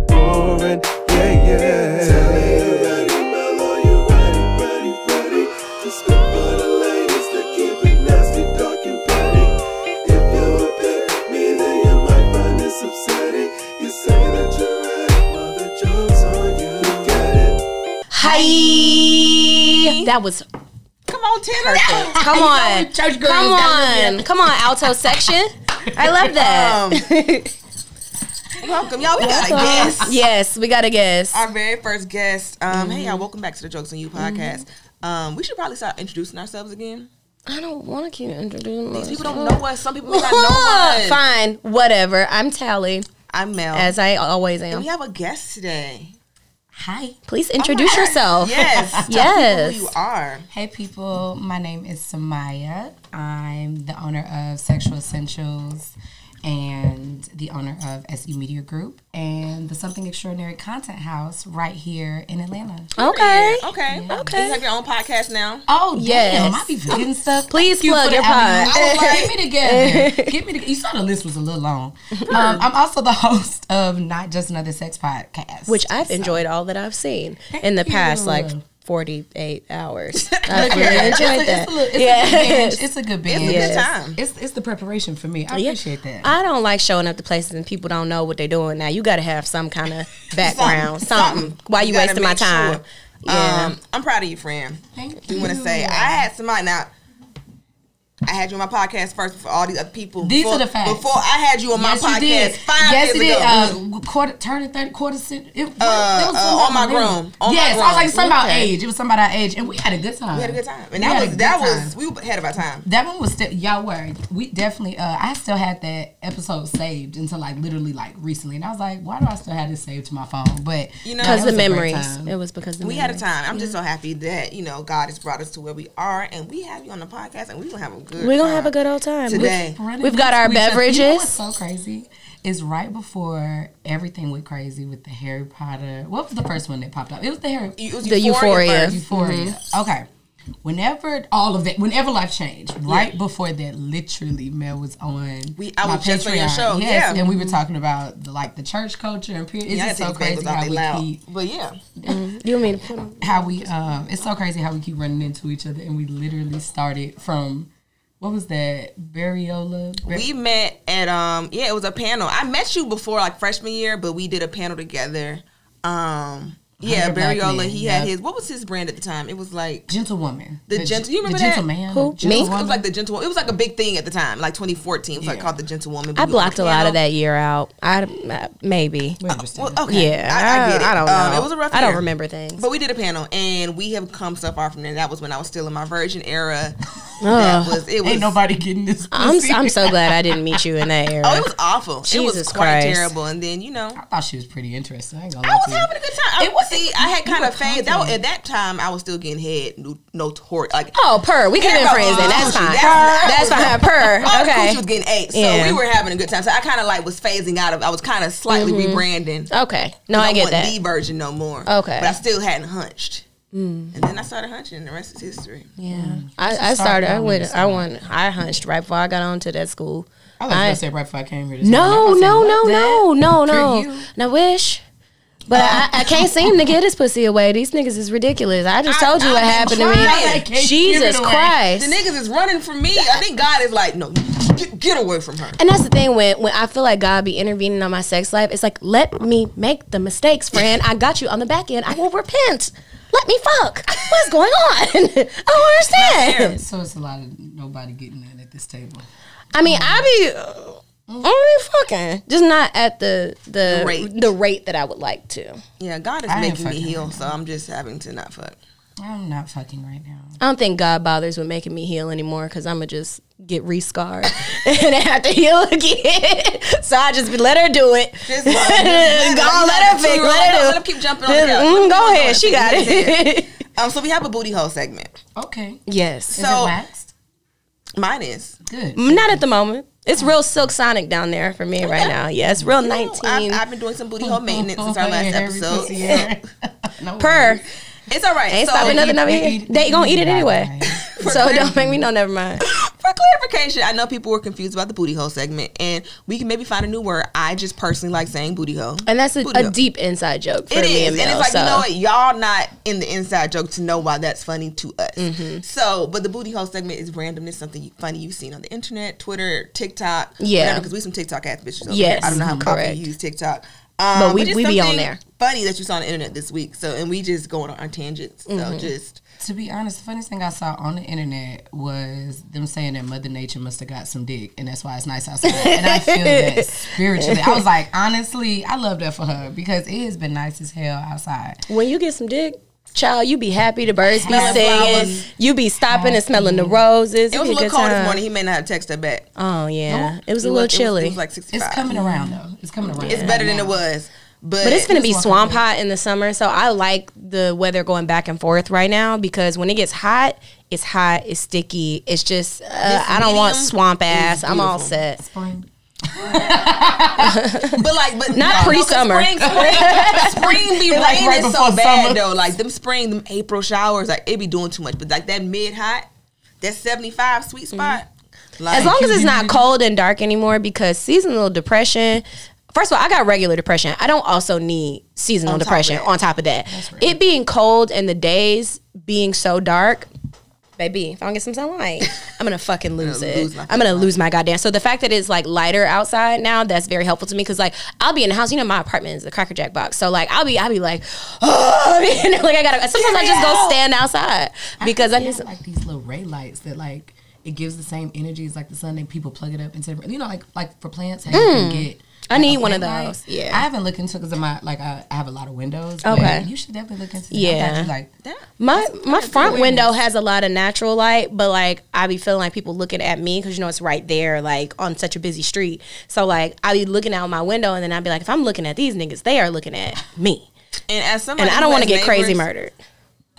boring. Yeah, yeah. Tell me you ready, Mellow, you ready to spit for the ladies that keep it nasty, dark and petty. If you would pick me, then you might find this upsetting. You say that you're ready, well the joke's on you. Get it? Hi. That was Come on, Tanner. Come on. Church girls. Come on, alto section. I love that. Welcome, y'all. We got a guest. Yes, we got a guest. Our very first guest. Hey, y'all. Welcome back to the Jokes on You podcast. We should probably start introducing ourselves again. I don't want to keep introducing These people don't know us. Some people may not know us. Fine, whatever. I'm Talley. I'm Mel. As I always am. And we have a guest today. Hi. Please introduce yourself. Yes. Yes. Tell people who you are. Hey people, my name is Samia. I'm the owner of Sexual Essentials and the owner of SE Media Group and the Something Extraordinary Content House right here in Atlanta. Okay. Okay. Yeah. Okay. You have your own podcast now? Oh, Yes. damn. I be forgetting stuff. Please Thank you plug for your the alley-oop. pod. I was like, get me together. Get me together. You saw the list was a little long. I'm also the host of Not Just Another Sex Podcast. Which I've enjoyed all that I've seen in the past, like 48 hours. I've really enjoyed that. It's a good binge. It's a good time. It's the preparation for me. I appreciate that. I don't like showing up to places and people don't know what they're doing. Now you got to have some kind of background, something. Why you gotta wasting my make time? sure. Yeah. I'm proud of you, friend. Thank Do you. want to say I had somebody now. I had you on my podcast first for all these other people. These before, are the facts. Before I had you on my Yes, you podcast did. 5 yes, years ago. Quarter, turning 30, quarter century. On My Grown. On Yes, My I was like Grown. something about Okay. age. It was something about our age, and we had a good time. We had a good time, and We had a that good was time. we were ahead of our time. That one was still, y'all were. We definitely, I still had that episode saved until like literally like recently. And I was like, why do I still have this saved to my phone? But You know, Because it the was a great memories. time. It was because of the We had a memories. time. I'm just so happy that God has brought us to where we are, and we have you on the podcast, and we gonna have a good. We're going to time have a good old time. today. We've got our You know beverages. what's so crazy? Is right before everything went crazy with the Harry Potter. What was the first one that popped up? It was the Harry It was The Euphoria. first. Euphoria. Okay. Whenever all of that, whenever life changed, right before that, literally, Mel was on. I my was just on your Patreon. show, Yes, yeah. and we were talking about the church culture and period. It's Yeah, I just so think they crazy was out how there we loud. keep But yeah, You want me to put on? how we it's so crazy how we keep running into each other, and we literally started from what was that Variola? we met at it was a panel. I met you before like freshman year, but we did a panel together. Hundred Black Barriola. Men, He had his. What was his brand at the time? It was like Gentlewoman. The Gentle- you remember the that? Gentleman? Who? The Me? it Gentlewoman? was like the Gentle. It was like a big thing at the time, like 2014. It was like Yeah. called the Gentlewoman. I blocked a lot of that year out. Maybe. We understand. Well, okay, Yeah. I get it. I don't know. It was a rough. I don't year. remember things. But we did a panel, and we have come so far from there. That was when I was still in my virgin era. It was. Ain't nobody getting this. I'm pussy. so glad I didn't meet you in that era. Oh, it was awful. It was Jesus quite Christ. terrible. And then I thought she was pretty interesting. I ain't gonna I lie was to you. having a good time. It was- I had you kind were of faded. That was, at that time, I was still getting head. No tort. Like We could have been friends then. That's fine. That's fine. Purr. all the Okay. coochie was getting ate, so Yeah. we were having a good time. So I kind of like was phasing out of. I was kind of slightly rebranding. Okay. No, I get wasn't that. the version no more. Okay. but I still hadn't hunched. And then I started hunching, and the rest is history. Yeah. I started. I hunched right before I got on to that school. I was gonna say right before I came here. No. For you. I wish. But I can't seem to get his pussy away. These niggas is ridiculous. I just told you what I've happened been to trying. me. Can't give Jesus it away. Christ. The niggas is running from me. I think God is like, no, get away from her. And that's the thing when I feel like God be intervening on my sex life. It's like, let me make the mistakes, friend. I got you on the back end. I will repent. Let me fuck. What's going on? I don't understand. So it's a lot of nobody getting in at this table. I mean, I be fucking, just not at the rate that I would like to. Yeah, God is I ain't making me fucking heal, right so I'm just having to not fuck. I'm not fucking right now. I don't think God bothers with making me heal anymore because I'm going to just get re-scarred and have to heal again. So I just let her do it. Just Go on, let her fix. Let her keep jumping on the couch. Go ahead. She got it. So we have a booty hole segment. Okay. Yes. Is So- it waxed? Mine is. Good. Not at the moment. It's real Silk Sonic down there for me right now. Yeah, it's real 19. I've been doing some booty hole maintenance since our last episode. No Per. worries. It's all right. Ain't So stopping nothing over they here. eat- They gonna eat it right, anyway. right. So don't make me know. Never mind. for clarification, I know people were confused about the booty hole segment, and we can maybe find a new word. I just personally like saying booty hole. And that's a deep inside joke for me and Mel. And it's like, so. you know what? Y'all not in the inside joke to know why that's funny to us. Mm-hmm. So, but the booty hole segment is randomness, something funny you've seen on the internet, Twitter, TikTok. Yeah. Because we some TikTok ass bitches over Yes, here. I don't know how correct. often you use TikTok. But we just be on something there. Funny that you saw on the internet this week. So, and we just going on tangents. So just... To be honest, the funniest thing I saw on the internet was them saying that Mother Nature must have got some dick, and that's why it's nice outside. And I feel that spiritually. I was like, honestly, I love that for her because it has been nice as hell outside. When you get some dick, child, you be happy. The birds be Smelling singing. flowers. You be stopping and smelling the roses. It was a little cold this morning. He may not have texted her back. Oh, yeah. It was a little chilly. It was like 65. It's coming around, though. It's coming around. It's better than it was. But it's going to be swamp hot in the summer, so I like the weather going back and forth right now because when it gets hot, it's sticky. It's just, I don't want swamp ass. I'm all set. Spring. but not pre-summer. Spring be like raining right so before bad summer. though. Like them April showers, like it be doing too much. But like that mid hot, that 75 sweet spot. Like, As long as it's not cold and dark anymore, because seasonal depression. First of all, I got regular depression. I don't also need seasonal depression on top of that. Right. It being cold and the days being so dark, baby, if I don't get some sunlight, I'm going to fucking lose it. I'm going to lose my goddamn. So the fact that it's like lighter outside now, that's very helpful to me because like I'll be in the house. You know, my apartment is a Cracker Jack box. So like I'll be like, oh, like I got to, sometimes I just go stand outside because I need some. Like these little ray lights that like, it gives the same energy as like the sun and people plug it up into, you know, like for plants, how you can get. I need one of light. those. Yeah, I haven't looked into because I have a lot of windows. Okay, but you should definitely look into. That. Yeah, Like that. My front window has a lot of natural light, but like I be feeling like people looking at me because you know it's right there, like on such a busy street. So like I be looking out my window, and then I'd be like, if I'm looking at these niggas, they are looking at me. And as somebody, and I don't want to get crazy neighbors, murdered.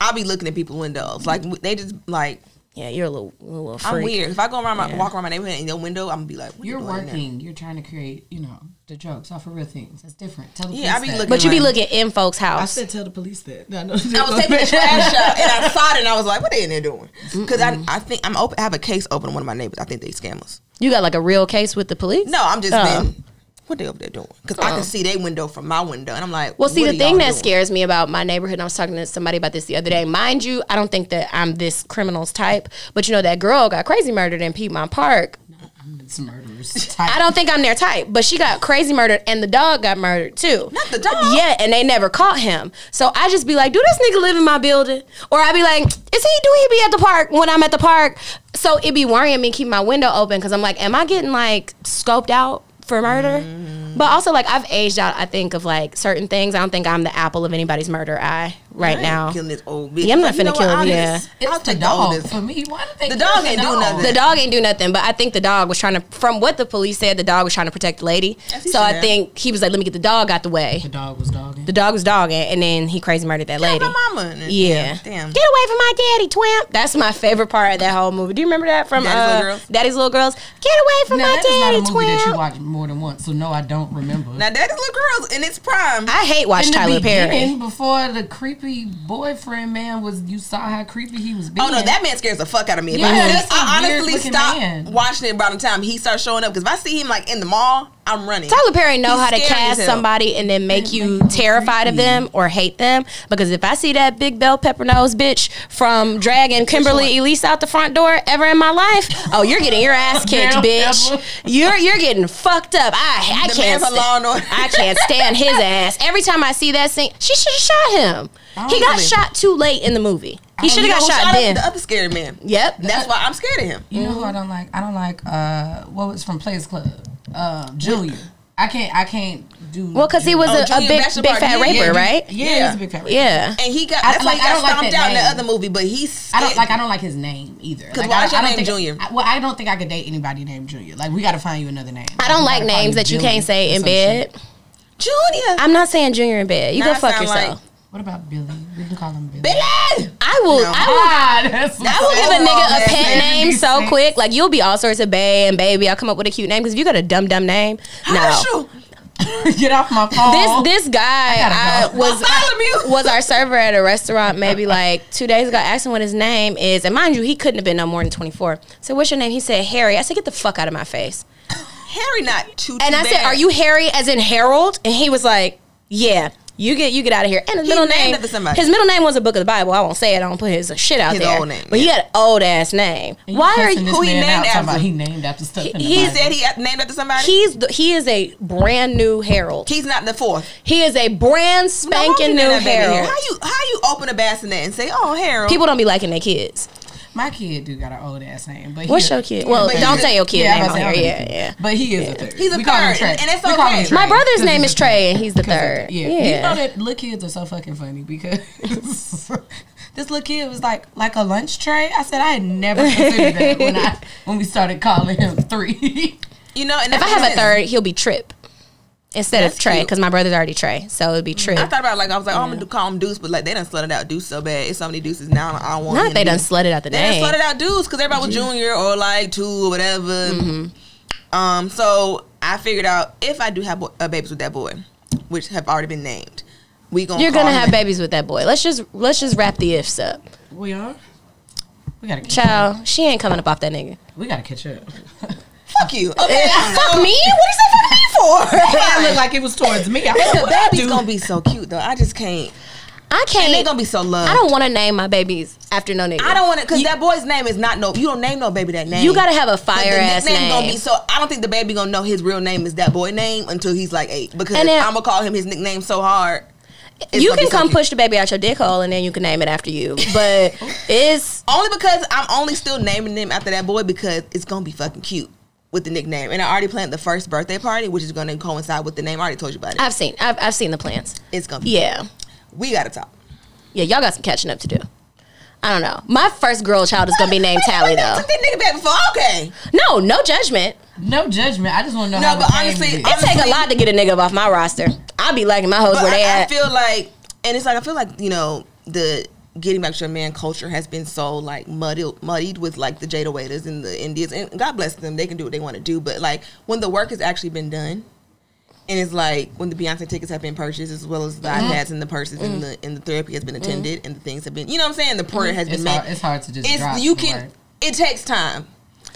I'll be looking at people's windows, like they just like. Yeah, you're a little freak. I'm weird. If I go around walk around my neighborhood in your window, I'm gonna be like, what you're you doing working. You're trying to create, you know, the jokes off of real things. That's different. Tell the Yeah, I police be that. looking. But you be like- looking in folks' I house. said tell the police that. I I was taking the trash out and I saw it and I was like, what they in there doing? Because I think I have a case open on one of my neighbors. I think they scam us. You got like a real case with the police? No, I'm just Oh. been, what they over there doing? Because I can see their window from my window and I'm like, Well, see, what the are thing y'all that doing? scares me about my neighborhood, and I was talking to somebody about this the other day. Mind you, I don't think that I'm this criminal's type, but you know, that girl got crazy murdered in Piedmont Park. It's murderers. Type. I don't think I'm their type, but she got crazy murdered and the dog got murdered too. Not the dog. Yeah, and they never caught him. So I just be like, do this nigga live in my building? Or I be like, do he be at the park when I'm at the park? So it be worrying me, keep my window open, because I'm like, am I getting like scoped out for murder? But also, like, I've aged out, I think, of like certain things. I don't think I'm the apple of anybody's murder eye right now. Killing this old bitch. Yeah, I'm not Like, finna kill him, yeah. I'll It's the take the dog oldest. for me. Why did they The kill dog ain't do nothing. The dog ain't do nothing, but I think the dog was trying to, from what the police said, the dog was trying to protect the lady. Yes, he So should I have. think he was like, let me get the dog out the way. The dog was dogging. The dog was dogging, and then he crazy murdered that lady. My mama. And Yeah. Damn. Get away from my daddy, twimp. That's my favorite part of that whole movie. Do you remember that from Daddy's Little Girls? Daddy's Little Girls? Get away from Now, my that is not daddy, a movie that you twimp. watch more than once, so no, I don't remember. Now, Daddy's Little Girls in its prime. I hate watch In the Tyler Perry. beginning, before the creepy boyfriend man was, you saw how creepy he was being. Oh no, that man scares the fuck out of me. If Yeah, that's a I honestly weird-looking stopped man. watching it about the time he starts showing up. Because if I see him like in the mall, I'm running. Tyler Perry know He's how to scary cast as hell. somebody and then make you make you terrified of creepy. them or hate them. Because if I see that big bell pepper nose bitch from dragging Kimberly Elise out the front door ever in my life, oh, you're getting your ass kicked, Bell bitch. pepper. You're getting fucked up. I The can't man from Law and Order. I can't stand his ass. Every time I see that scene, she should have shot him. He got Honestly. shot too late in the movie. He should You know have who got shot up? then. The other scary man. Yep. That's why I'm scared of him. You know who I don't like? I don't like what was from Players Club? Junior. I can't do. Well, because he was Oh, a Junior big Bachelor fat Party. raper, Yeah, right? Yeah, he's a big fat rapper. Yeah. And he got I- that's why like, he I got don't like stomped that out in the name. other movie. But he's I scared. don't like his name either. 'Cause Like, why is your don't name think, Junior? I don't think I could date anybody named Junior. Like, we got to find you another name. I don't We like gotta call names that you Billy can't say or in some bed. shit. Junior. I'm not saying Junior in bed. You Nah, go I fuck sound yourself. like- What about Billy? We can call him Billy. Billy. I will. No. I will. Ah, that's I will give a Oh, nigga a man. pet name so Sense. quick. Like you'll be all sorts of bae and baby. I'll come up with a cute name because if you got a dumb name, no. Herschel. Get off my phone. This guy was our server at a restaurant maybe like 2 days ago. I asked him what his name is, and mind you, he couldn't have been no more than 24. So what's your name? He said Harry. I said, get the fuck out of my face. Harry not too And I bad. said, are you Harry as in Harold? And he was like, yeah. You get out of here. And his middle name. His middle name was a book of the Bible. I won't say it. I don't put his shit out there. His old name. But he had an old ass name. Why are you? Who he named after? He named after stuff. He said he named after somebody. He is a brand new Harold. He's not the fourth. He is a brand spanking new Harold. How you open a bassinet and say, oh, Harold? People don't be liking their kids. My kid do got an old ass name, but what's your kid? Well, don't say your kid name on here. Yeah. But he is a third. He's a third, and it's okay. My brother's name is Trey, and he's the third. Yeah. You know that little kids are so fucking funny because this little kid was like a lunch tray. I said I had never considered that when we started calling him 3. You know, and if I have a third, he'll be Trip. Instead of Trey, because my brother's already Trey, so it'd be Trip. I thought about I was like, oh, I'm gonna call him Deuce, but like they done slutted out Deuce so bad. It's so many Deuces now. I don't want. Not they done slutted out the name. They done slutted out Deuce because everybody was Junior or like 2 or whatever. So I figured out if I do have babies with that boy, which have already been named, you're gonna have babies with that boy. Let's just wrap the ifs up. We are. We gotta. Child, she ain't coming up off that nigga. We gotta catch up. Fuck you. Okay. Fuck me? What is that fuck me for? It looked like it was towards me. The baby's gonna be so cute though. I just can't. And they gonna be so loved. I don't want to name my babies after no nigga. I don't want to, because that boy's name is not you don't name no baby that name. You gotta have a fire ass name. Gonna be so. I don't think the baby gonna know his real name is that boy name until he's like 8, because I'm gonna call him his nickname so hard. You can come push the baby out your dick hole and then you can name it after you. But it's only because I'm only still naming them after that boy because it's gonna be fucking cute with the nickname. And I already planned the first birthday party, which is gonna coincide with the name. I already told you about it. I've seen the plans. It's gonna be cute. We gotta talk. Yeah, y'all got some catching up to do. I don't know. My first girl child is gonna be named Talley though. Took that nigga back before. Okay. No judgment. No judgment. I just want to know. No, but honestly, it take a lot to get a nigga off my roster. I be liking my hoes where they at. I feel like you know, the getting back to your man culture has been so like muddied with like the Jada Waiters and the Indians, and God bless them, they can do what they want to do. But like when the work has actually been done, and it's like when the Beyonce tickets have been purchased, as well as the iPads and the purses and the therapy has been attended, and the things have been, you know what I'm saying, the prayer has been made. It's hard to just drop. It takes time.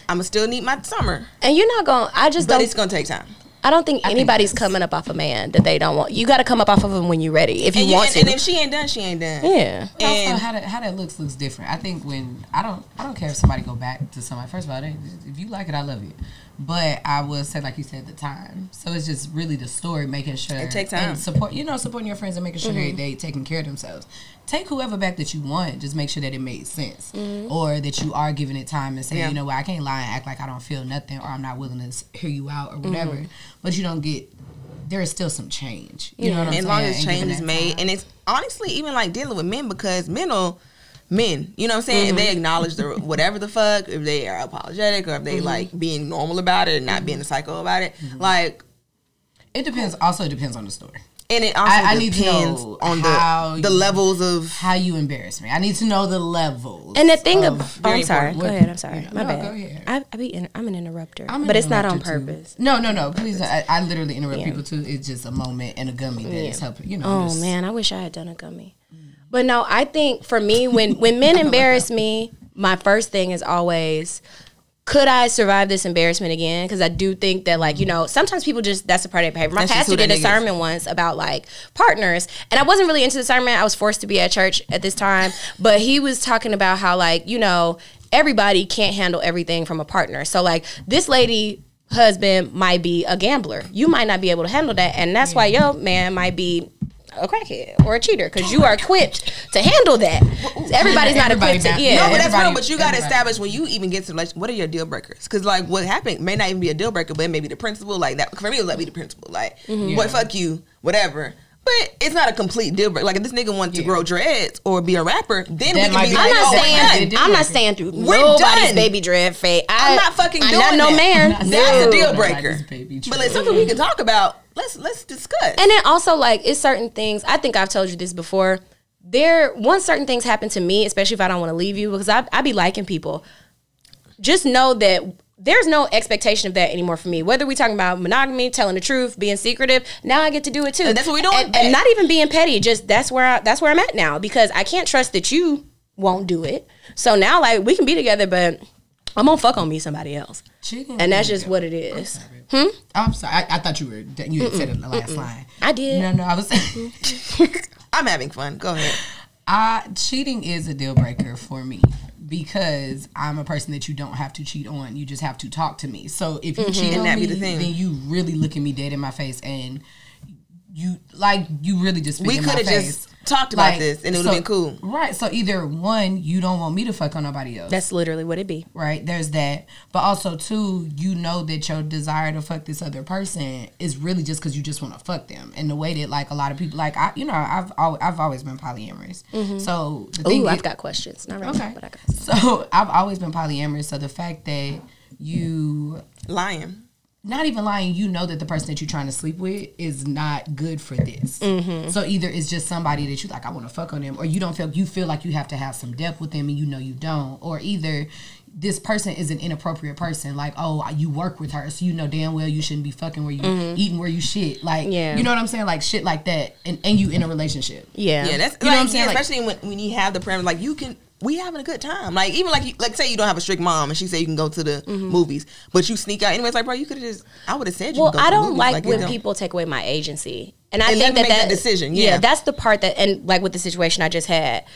I'ma still need my summer, and you're not gonna. But it's gonna take time. I don't think anybody's coming up off a man that they don't want. You got to come up off of him when you're ready. If you want to. And if she ain't done, she ain't done. Yeah. And also, how that looks different. I think when I don't care if somebody go back to somebody. First of all, if you like it, I love it. But I will say, like you said, the time. So it's just really the story, making sure it takes time. And supporting your friends and making sure they taking care of themselves. Take whoever back that you want. Just make sure that it made sense, or that you are giving it time and saying, you know what, I can't lie and act like I don't feel nothing, or I'm not willing to hear you out or whatever. But you don't get. There is still some change. You know what I'm saying? As long as change is made, and it's honestly even like dealing with men, because men, you know what I'm saying? If they acknowledge whatever the fuck, if they are apologetic, or if they like being normal about it and not being a psycho about it, like it depends. Also, it depends on the story. And it also depends on the levels of how you embarrass me. I need to know the levels. And the thing I'm sorry. Go ahead. I'm sorry. My bad. Go ahead. I'm an interrupter, but it's not on purpose. No. Please, I literally interrupt people too. It's just a moment and a gummy that is helping. You know. Oh man, I wish I had done a gummy. But no, I think for me, when men embarrass me, my first thing is always, could I survive this embarrassment again? Because I do think that, like, you know, sometimes people that's a part of their behavior. My pastor did a sermon once about, like, partners. And I wasn't really into the sermon. I was forced to be at church at this time. But he was talking about how, like, you know, everybody can't handle everything from a partner. So, like, this lady husband might be a gambler. You might not be able to handle that. And that's why your man might be a crackhead or a cheater, because you are equipped to handle that. Everybody's not equipped to. No, but that's real. But you got to establish when you even get to relationship, what are your deal breakers? Because like what happened may not even be a deal breaker, but it may be the principle. Like that for me, it was like be the principle. Like what, fuck you, whatever. But it's not a complete deal breaker. Like if this nigga wants to grow dreads or be a rapper, then we can be like, I'm not staying through nobody's baby dread fate. I'm not fucking doing that. No man. That's a deal breaker. But it's something we can talk about. Let's discuss. And then also, like, it's certain things. I think I've told you this before. Once certain things happen to me, especially if I don't want to leave you, because I be liking people. Just know that there's no expectation of that anymore for me. Whether we talking about monogamy, telling the truth, being secretive, now I get to do it too. And that's what we doing. And not even being petty. Just that's where I'm at now, because I can't trust that you won't do it. So now, like, we can be together, but I'm gonna fuck on me somebody else, and that's just what it is. I'm sorry. I thought you had said it in the last line. I did. No, I was saying. I'm having fun. Go ahead. Cheating is a deal breaker for me, because I'm a person that you don't have to cheat on. You just have to talk to me. So if you cheat on me, then you really look at me dead in my face, and you really just spit we in my could have face. just talked about this, and it would have been cool. Right. So either one, you don't want me to fuck on nobody else. That's literally what it be. Right. There's that. But also, too, you know that your desire to fuck this other person is really just because you just want to fuck them. And the way that, like, a lot of people, like, I've always been polyamorous. So the thing I've got questions. Not really, but I got some. So I've always been polyamorous. So the fact that you Lying. not even lying, you know that the person that you're trying to sleep with is not good for this. So either it's just somebody that you like, I want to fuck on them, or you feel like you have to have some depth with them, and you know you don't, or either this person is an inappropriate person, like, oh, you work with her, so you know damn well you shouldn't be fucking where you eating where you shit, like, you know what I'm saying, like shit like that, and you in a relationship. Yeah, that's you know what I'm saying, especially when you have the parameters, like we having a good time. Like, even like say you don't have a strict mom and she say you can go to the movies, but you sneak out anyways. Like, bro, you could have just, I would have said you well, could go I to the don't movies. like when people take away my agency. And I And think let me that make that decision, yeah. that's the part that, and like with the situation I just had,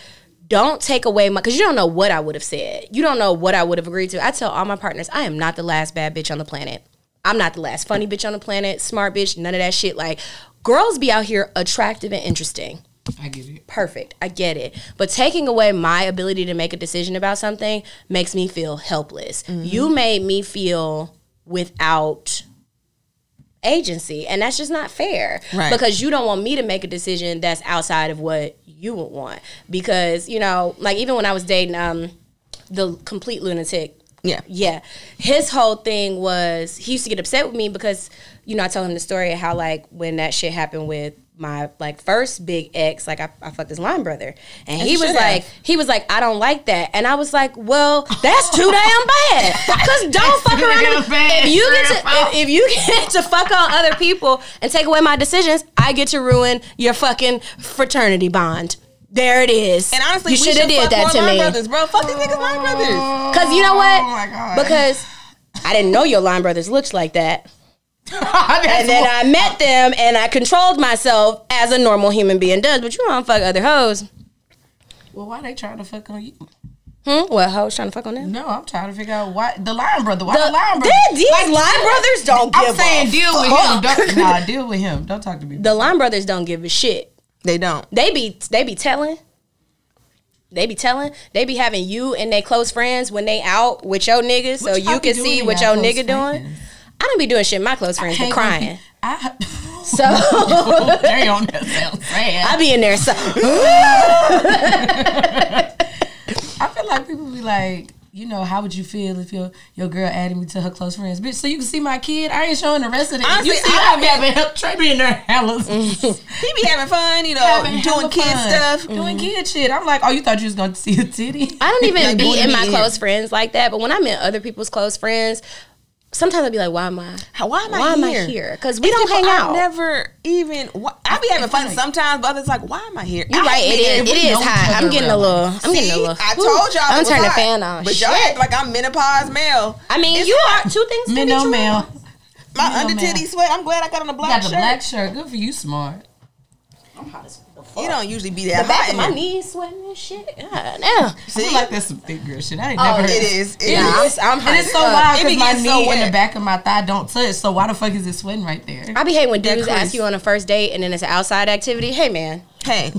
don't take away my, because you don't know what I would have said. You don't know what I would have agreed to. I tell all my partners, I am not the last bad bitch on the planet. I'm not the last funny bitch on the planet, smart bitch, none of that shit. Like, girls be out here attractive and interesting. I get it. Perfect. I get it. But taking away my ability to make a decision about something makes me feel helpless. You made me feel without agency, and that's just not fair. Right. Because you don't want me to make a decision that's outside of what you would want. Because, you know, like even when I was dating the complete lunatic, yeah, his whole thing was he used to get upset with me because, you know, I told him the story of how, like, when that shit happened with my, like, first big ex, like, I fucked his line brother, and he was like, I don't like that, and I was like, well, that's too damn bad, because don't fuck around. If you get to fuck on other people and take away my decisions, I get to ruin your fucking fraternity bond. There it is. And honestly, you should have did that to me, brothers, bro. Fuck these niggas, line brothers. Because you know what? Oh my God. Because I didn't know your line brothers looked like that. And then I met them and I controlled myself as a normal human being does. But you don't fuck other hoes. Well, why they trying to fuck on you? What, hoes trying to fuck on them? No, I'm trying to figure out why the line brother. Why the line brother? These line brothers don't give a fuck. I'm saying deal with him. Nah, deal with him. Don't talk to me. The line brothers don't give a shit. They don't. They be telling. They be having you and their close friends when they out with your niggas, so you can see what your nigga doing. I don't be doing shit with my close friends, but crying. So damn, that sounds sad. I be in there. So I feel like people be like, you know, how would you feel if your girl added me to her close friends? Bitch, so you can see my kid. I ain't showing the rest of it. Honestly, you see, I be having Trey be in there hellas. He be having fun, you know, doing kid stuff. Doing kid shit. I'm like, oh, you thought you was going to see a titty? I don't even be in my close friends like that. But when I'm in other people's close friends, sometimes I'd be like, why am I here? Because we don't hang out. Never even. I be having fun sometimes, but others like, why am I here? You're right. It is hot. I'm getting a little. I told y'all. I'm turning the fan on. But y'all act like I'm menopause male. I mean, you are two things to be true. Male. My under titty sweat. I'm glad I got on the black shirt. You got the black shirt. Good for you, smart. I'm hot as fuck. You don't usually be that the back hot. of my knees sweating and shit. God damn. See, I feel like that's some thick girl shit. I ain't never heard it is. I'm hot. And it's so wild because my knee so and the back of my thigh don't touch. So why the fuck is it sweating right there? I be hating when dudes ask you on a first date and then it's an outside activity. Hey man. Hey.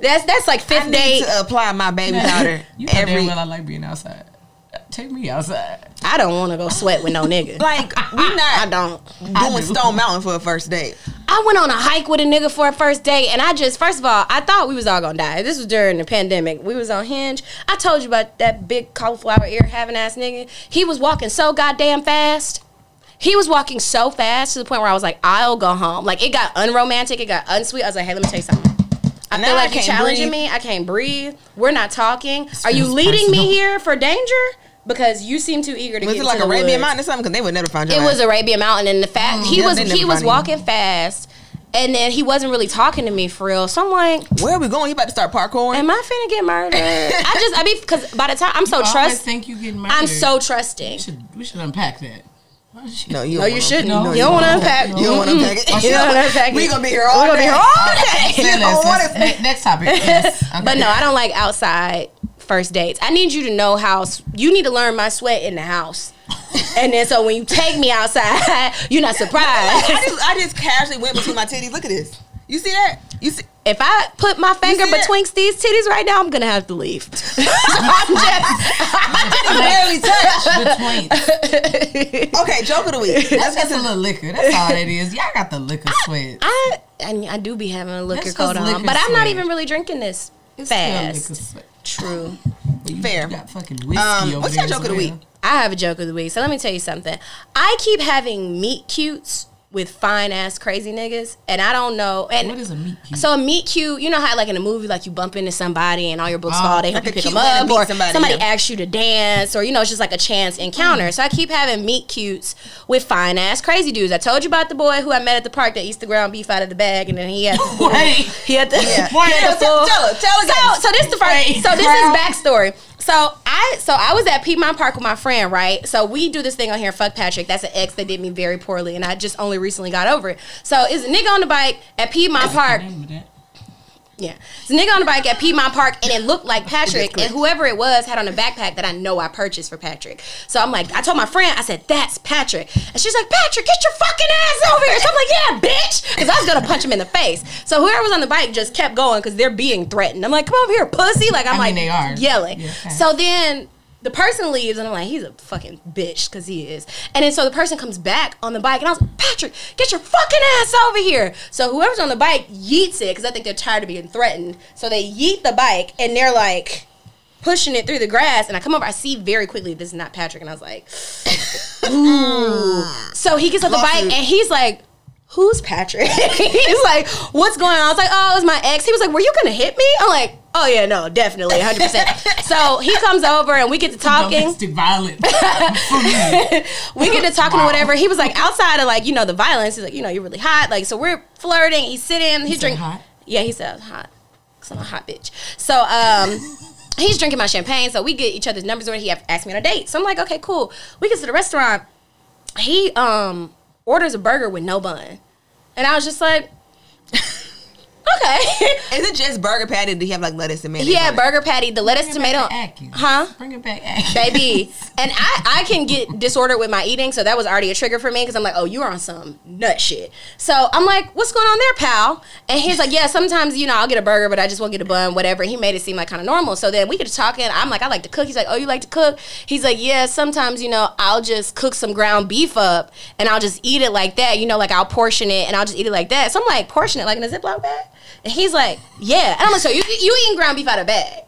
That's like fifth date. To apply my baby powder you know damn well I like being outside. Take me outside. I don't want to go sweat with no nigga. Like, we not doing Stone Mountain for a first date. I went on a hike with a nigga for a first date, and first of all, I thought we was all gonna die. This was during the pandemic. We was on Hinge. I told you about that big cauliflower ear having ass nigga. He was walking so goddamn fast. He was walking so fast to the point where I was like, I'll go home. Like, it got unromantic, it got unsweet. I was like, hey, let me tell you something. I feel like you're challenging me. I can't breathe. We're not talking. Are you leading me here for danger? because you seem too eager to Was get it like into the Arabian woods. Mountain or something? Because they would never find your It ass. was Arabian Mountain, and the fact he was they never find walking fast, and then he wasn't really talking to me for real. So I'm like, where are we going? You about to start parkouring? am I finna get murdered? I mean, because by the time I'm so I always trust, think you getting murdered. I'm so trusting. We should unpack that. No, No, you shouldn't. No, you don't want to unpack. You don't want to unpack it. You don't want to unpack it. We gonna be here all day. Say less. Next topic. Yes. Okay. But no, I don't like outside first dates. I need you to know how. You need to learn my sweat in the house. And then so when you take me outside, you're not surprised. I just casually went between my titties. Look at this. You see that? You see? If I put my finger see that? betwixt these titties right now, I'm gonna have to leave. Barely touch. Between. Okay, joke of the week. That's just a little liquor. That's all it is. Y'all got the liquor sweat. I do be having a liquor That's coat just on, liquor but I'm not sweat. even really drinking this It's still liquor fast. sweat. True. Fair. You got fucking whiskey over What's there your joke as of the well. week? I have a joke of the week. So let me tell you something. I keep having meet cutes with fine ass crazy niggas, and I don't know. And What is a meet cute? so a meet cute, you know how like in a movie, like you bump into somebody and all your books fall, they help like you a pick cute them way to up, meet or somebody, yeah. asks you to dance, or it's just like a chance encounter. So I keep having meet cutes with fine ass crazy dudes. I told you about the boy who I met at the park that eat the ground beef out of the bag, and then he had the Wait. he had the, Yeah. he had the full. Tell her again. So this the first. Wait, So this girl. is backstory. So I was at Piedmont Park with my friend, right? So we do this thing on here, fuck Patrick. That's an ex that did me very poorly, and I just only recently got over it. So it's a nigga on the bike at Piedmont Park. Yeah, it's a nigga on the bike at Piedmont Park, and it looked like Patrick, and whoever it was had on a backpack that I know I purchased for Patrick. So I'm like, I told my friend, I said, that's Patrick. And she's like, Patrick, get your fucking ass over here. So I'm like, yeah, bitch, because I was going to punch him in the face. So whoever was on the bike just kept going because they're being threatened. I'm like, come over here, pussy. Like, I'm they are. yelling. Yeah, okay. So then the person leaves, and I'm like, he's a fucking bitch, because he is. And then so the person comes back on the bike, and I was like, Patrick, get your fucking ass over here. So whoever's on the bike yeets it, because I think they're tired of being threatened. So they yeet the bike, and they're like pushing it through the grass. And I come over, I see very quickly this is not Patrick, and I was like, ooh. So he gets on the bike, and he's like, who's Patrick? He's like, what's going on? I was like, oh, it's my ex. He was like, were you gonna hit me? I'm like, oh yeah, no, definitely, 100%. So he comes over and we get to talking. Domestic violence for me. We get to talking or whatever. He was like, outside of like, the violence, he's like, you're really hot. Like, so we're flirting. He's sitting, he's drinking. hot? Yeah, he said I was hot. Cause I'm a hot bitch. So he's drinking my champagne. So we get each other's numbers or he asked me on a date. So I'm like, okay, cool. We get to the restaurant. He orders a burger with no bun. And I was just like, okay. Is it just burger patty? Or do you have like lettuce and mayonnaise? He had on it? burger patty, the lettuce, tomato. Huh? Bring it back, Atkins. Baby. And I can get disordered with my eating, so that was already a trigger for me because I'm like, oh, you're on some nut shit. So I'm like, what's going on there, pal? And he's like, yeah, sometimes, I'll get a burger, but I just won't get a bun, whatever. He made it seem like kind of normal. So then we get to talking. I'm like, I like to cook. He's like, oh, you like to cook? He's like, yeah, sometimes, I'll just cook some ground beef up and I'll just eat it like that. Like I'll portion it and I'll just eat it like that. So I'm like, portion it like in a Ziploc bag? And he's like, yeah. And I'm like, so you eating ground beef out of a bag?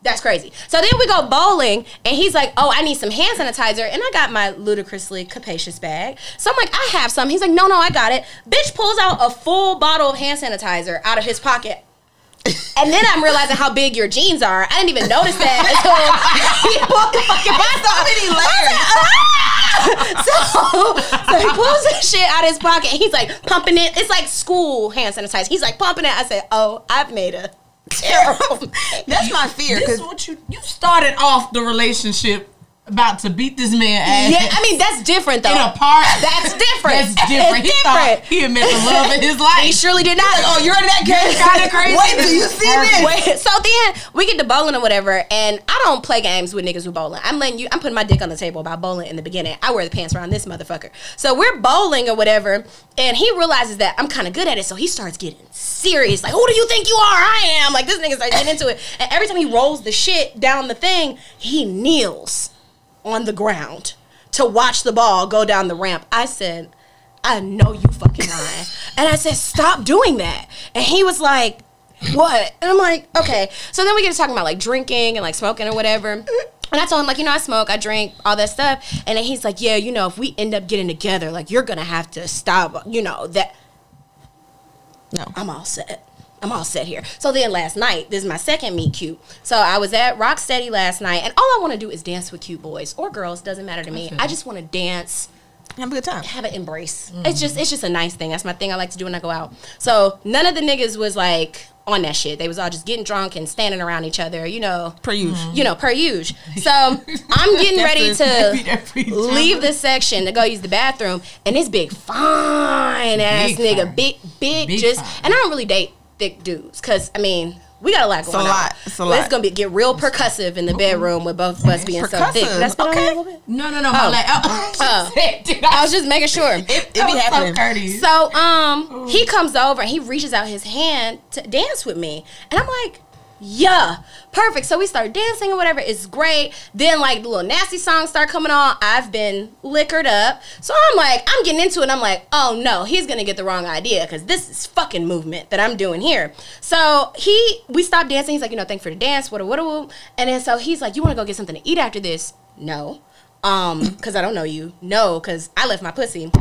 That's crazy. So then we go bowling, and he's like, oh, I need some hand sanitizer. And I got my ludicrously capacious bag. So I'm like, I have some. He's like, no, I got it. Bitch pulls out a full bottle of hand sanitizer out of his pocket. And then I'm realizing how big your jeans are. I didn't even notice that until he pulled the fucking bottle. So he pulls the shit out of his pocket, and he's like pumping it. It's like school hand sanitizer. He's like pumping it. I said, oh, I've made a terrible mistake. That's my fear. This is what you started off the relationship about to beat this man ass. Yeah, I mean, that's different, though. In a park. That's different. That's different. It's He different. thought he had met the love of his life. He surely did not. Oh, you're in that case? Kind of crazy. Wait till you see this. Wait, so then we get to bowling or whatever, and I don't play games with niggas with bowling. I'm putting my dick on the table about bowling in the beginning. I wear the pants around this motherfucker. So we're bowling or whatever, and he realizes that I'm kind of good at it, so he starts getting serious. Like, who do you think you are? I am. Like, this nigga starts getting into it. And every time he rolls the shit down the thing, he kneels on the ground to watch the ball go down the ramp. I said, I know you fucking lying. And I said, stop doing that. And he was like, what? And I'm like, okay. So then we get to talking about like drinking and like smoking or whatever. And I told him, like, I smoke, I drink, all that stuff. And then he's like, yeah, if we end up getting together, like, you're going to have to stop, that. No. I'm all set. I'm all set here. So then last night, this is my second meet cute. So I was at Rocksteady last night, and all I want to do is dance with cute boys or girls. Doesn't matter to me. I just want to dance. Have a good time. Have an embrace. It's just a nice thing. That's my thing I like to do when I go out. So none of the niggas was like on that shit. They was all just getting drunk and standing around each other, you know. Per usual. You know, per usual. So I'm getting ready to leave this section to go use the bathroom, and this big fine ass nigga, big just, fine. and I don't really date thick dudes, cause I mean, we got a lot going on. It's a lot. It's gonna get real percussive in the bedroom with both of us being so thick. That's okay. A little bit. No. I was just making sure. It be happening. So he comes over and he reaches out his hand to dance with me, and I'm like, yeah, perfect. So we start dancing or whatever. It's great. Then like the little nasty songs start coming on. I've been liquored up. So I'm like, I'm getting into it. And I'm like, oh no, he's going to get the wrong idea because this is fucking movement that I'm doing here. So we stopped dancing. He's like, you know, thanks for the dance. What. And then so he's like, you want to go get something to eat after this? No. Because I don't know you. No, because I left my pussy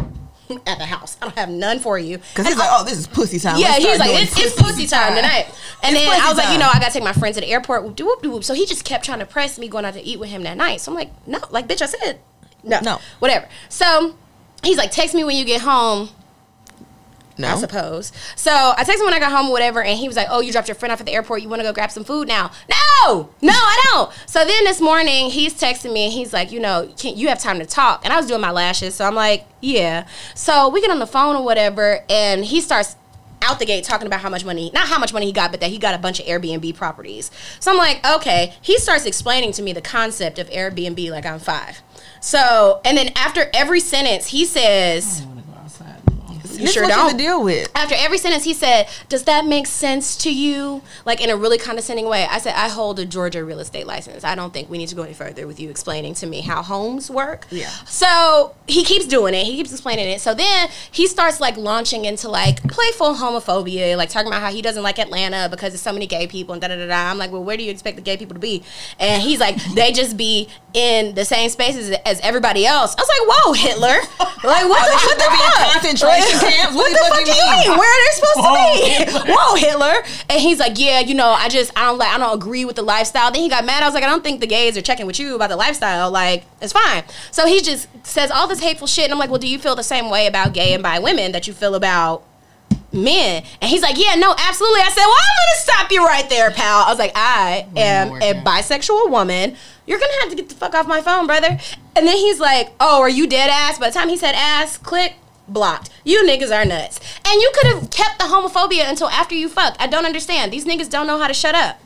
at the house. I don't have none for you. Because he's like, oh, this is pussy time. Yeah, he's like, it's pussy time tonight. And then I was like, you know, I got to take my friend to the airport. Whoop, whoop, whoop. So he just kept trying to press me going out to eat with him that night. So I'm like, no. Like, bitch, I said no. Whatever. So he's like, text me when you get home. No. I suppose. So I texted him when I got home or whatever, and he was like, oh, you dropped your friend off at the airport. You want to go grab some food now? No, I don't. So then this morning, he's texting me, and he's like, you know, you have time to talk? And I was doing my lashes, so I'm like, yeah. So we get on the phone or whatever, and he starts out the gate talking about how much money, not how much money he got, but that he got a bunch of Airbnb properties. So I'm like, okay. He starts explaining to me the concept of Airbnb like I'm 5. So, and then after every sentence, he says... You this sure what don't. To deal with. After every sentence, he said, does that make sense to you? Like in a really condescending way. I said, I hold a Georgia real estate license. I don't think we need to go any further with you explaining to me how homes work. Yeah. So he keeps doing it. He keeps explaining it. So then he starts like launching into like playful homophobia, like talking about how he doesn't like Atlanta because there's so many gay people and da-da-da-da. I'm like, well, where do you expect the gay people to be? And he's like, they just be in the same spaces as everybody else. I was like, whoa, Hitler. Like, what the fuck? Concentration camps? What the fuck do you mean? Where are they supposed to be? Whoa, Hitler. And he's like, yeah, you know, I don't agree with the lifestyle. Then he got mad. I was like, I don't think the gays are checking with you about the lifestyle. Like, it's fine. So he just says all this hateful shit. And I'm like, well, do you feel the same way about gay and bi women that you feel about men? And he's like, yeah, no, absolutely. I said, well, I'm going to stop you right there, pal. I was like, I am a bisexual woman. You're going to have to get the fuck off my phone, brother. And then he's like, oh, are you dead ass? By the time he said ass, click, blocked. You niggas are nuts. And you could have kept the homophobia until after you fucked. I don't understand. These niggas don't know how to shut up.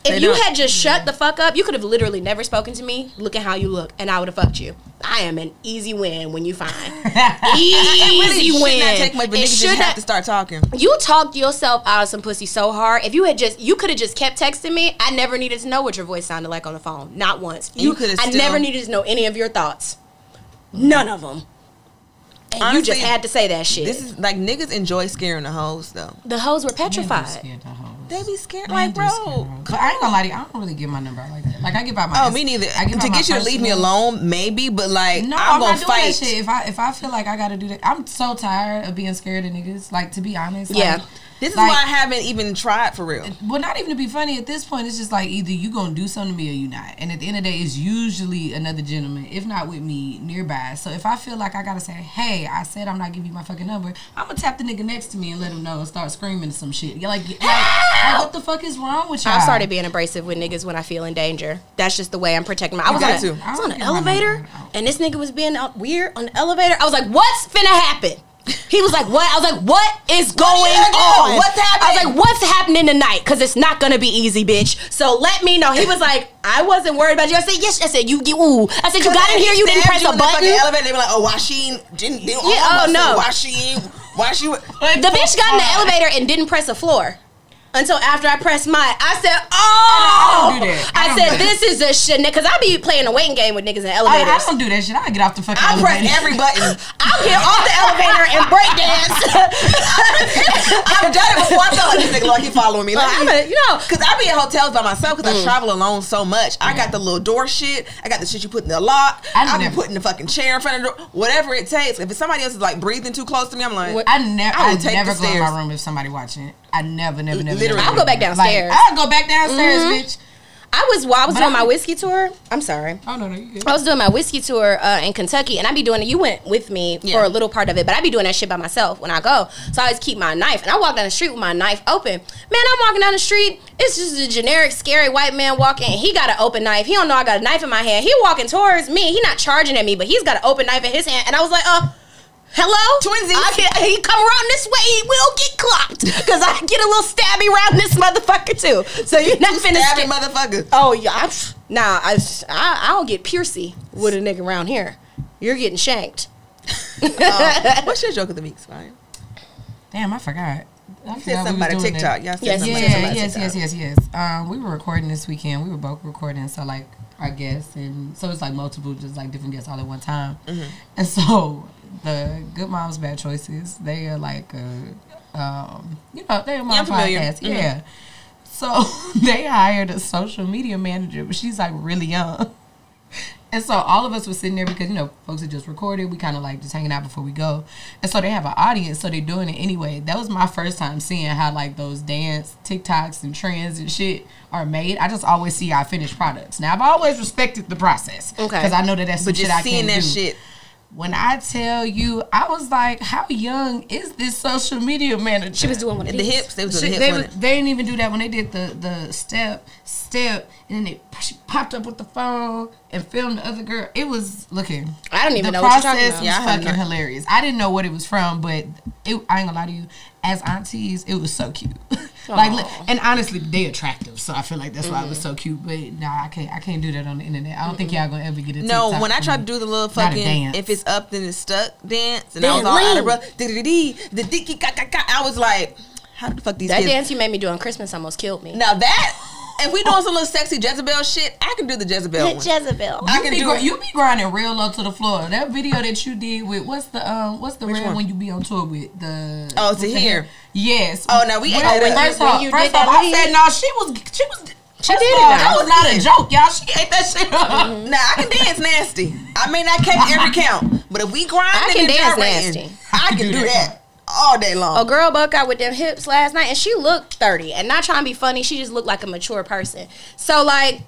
If you had just shut the fuck up, you could have literally never spoken to me. Look at how you look, and I would have fucked you. I am an easy win when you find. Easy win. Should not take much, but niggas just have to start talking. You talked yourself out of some pussy so hard. If you had you could have just kept texting me. I never needed to know what your voice sounded like on the phone. Not once. I never needed to know any of your thoughts. None of them. And honestly, you just had to say that shit. This is like niggas enjoy scaring the hoes though. The hoes were petrified. They be scared like bro. But I ain't gonna lie to you, I don't really give my number out like that. Like I give out my. Oh, me neither. To get you to leave me alone, maybe, but like no, I'm gonna not fight. Doing that shit. If I feel like I gotta do that, I'm so tired of being scared of niggas. Like to be honest, yeah. Like, this is why I haven't even tried for real. Well, not even to be funny at this point. It's just like either you gonna do something to me or you not. And at the end of the day, it's usually another gentleman, if not with me, nearby. So if I feel like I gotta say, hey, I said I'm not giving you my fucking number, I'm gonna tap the nigga next to me and let him know and start screaming some shit. You're like what the fuck is wrong with y'all? I started being abrasive with niggas when I feel in danger. That's just the way I'm protecting my. I was on an elevator, and this nigga was being weird on the elevator. I was like, what's finna happen? He was like, what? I was like, what is going on? What's happening? I was like, what's happening tonight? Because it's not going to be easy, bitch. So let me know. He was like, I wasn't worried about you. I said, yes. I said, ooh. I said, you got in here, you didn't press a button. The elevator, they were like, oh, why she didn't? Yeah, oh, no. Why she? The bitch got in the elevator and didn't press a floor. until after I pressed mine. I said, oh! I don't do that. I said, this is a shit, because I be playing a waiting game with niggas in elevators. I don't do that shit. I get off the fucking I press elevator. every button. I'll get off the elevator and break dance. I've done it before. I felt like this nigga like he following me. Like, because I be in hotels by myself because I travel alone so much. I got the little door shit. I got the shit you put in the lock. I be putting the fucking chair in front of the door. Whatever it takes. If somebody else is like breathing too close to me, I'm like, I never go in stairs. my room if somebody watching. I never. Literally. I'll go back downstairs. Like, I'll go back downstairs, bitch. I was doing my whiskey tour. I'm sorry. Oh no, you good. I was doing my whiskey tour in Kentucky, and I be doing it. You went with me for a little part of it, but I be doing that shit by myself when I go. So I always keep my knife, and I walk down the street with my knife open. Man, I'm walking down the street. It's just a generic, scary white man walking. He got an open knife. He don't know I got a knife in my hand. He walking towards me. He not charging at me, but he's got an open knife in his hand. And I was like, hello? Twinsies. He come around this way, he will get clocked. Because I get a little stabby around this motherfucker too. So you're not finna stabby motherfucker. Oh yeah, I'll get piercy with a nigga around here. You're getting shanked. What's your joke of the week, Spine? Damn, I forgot. You said something about a TikTok. Y'all said something about yes. We were recording this weekend. We were both recording, so like our guests, and so it's like multiple, just like different guests all at one time. Mm-hmm. And so the Good Moms Bad Choices, they are like they're my podcast. Mm-hmm. Yeah. So they hired a social media manager, but she's like really young. And so all of us were sitting there because, folks had just recorded. We kind of like just hanging out before we go. And so they have an audience, so they're doing it anyway. That was my first time seeing how like those dance TikToks and trends and shit are made. I just always see our finished products. Now, I've always respected the process. Okay. Because I know that's some shit I can't do. Shit. When I tell you, I was like, how young is this social media manager? She was doing one of the hips. They was doing the hips. They didn't even do that when they did the step, and then she popped up with the phone and filmed the other girl. It was looking. I don't even know what you're talking about. The process was fucking hilarious. I didn't know what it was from, but I ain't gonna lie to you. As aunties, it was so cute. And honestly, they attractive, so I feel like that's why it was so cute. But nah, I can't do that on the internet. I don't think y'all gonna ever get a TikTok. No, when I tried to do the little fucking if it's up then it's stuck dance, and I was all out of breath. I was like, how the fuck these that kids? dance you made me do on Christmas almost killed me. Now that. If we doing some little sexy Jezebel shit, I can do the Jezebel one. Jezebel. You be grinding real low to the floor. That video that you did with what's the red one you be on tour with the to here. Yes. Oh no, we first off, I said no. She did it. That was not a joke, y'all. She ate that shit up. Nah, I can dance nasty. I may not catch every count, but if we grind, I can dance nasty. I can do that all day long. A girl buck out with them hips last night, and she looked 30. And not trying to be funny, she just looked like a mature person. So, like,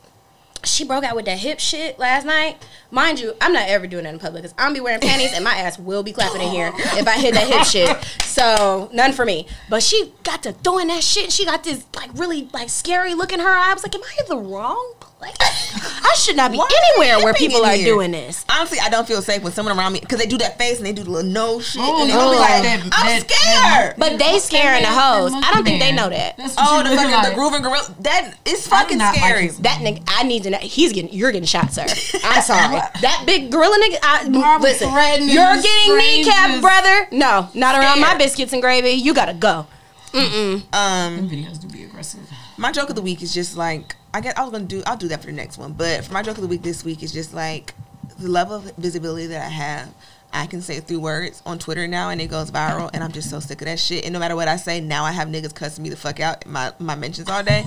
she broke out with that hip shit last night. Mind you, I'm not ever doing that in public because I'm going to be wearing panties, and my ass will be clapping in here if I hit that hip shit. So, none for me. But she got to doing that shit. She got this, like, really, like, scary look in her eye. I was like, am I in the wrong place? I should not be anywhere where people are doing this. Honestly, I don't feel safe when someone around me, because they do that face and they do the little nose shit. Oh, and they be like, I'm scared. But they scaring the hoes. I don't think they know that. The grooving gorilla. That is fucking scary. That nigga, I need to know. You're getting shot, sir. I'm sorry. That big gorilla nigga, listen, you're getting kneecapped, brother. No, not around my biscuits and gravy. You gotta go. Them videos do be aggressive. My joke of the week is just like, I'll do that for the next one. But for my joke of the week this week is just like the level of visibility that I have. I can say it through words on Twitter now, and it goes viral, and I'm just so sick of that shit. And no matter what I say, now I have niggas cussing me the fuck out in my mentions all day.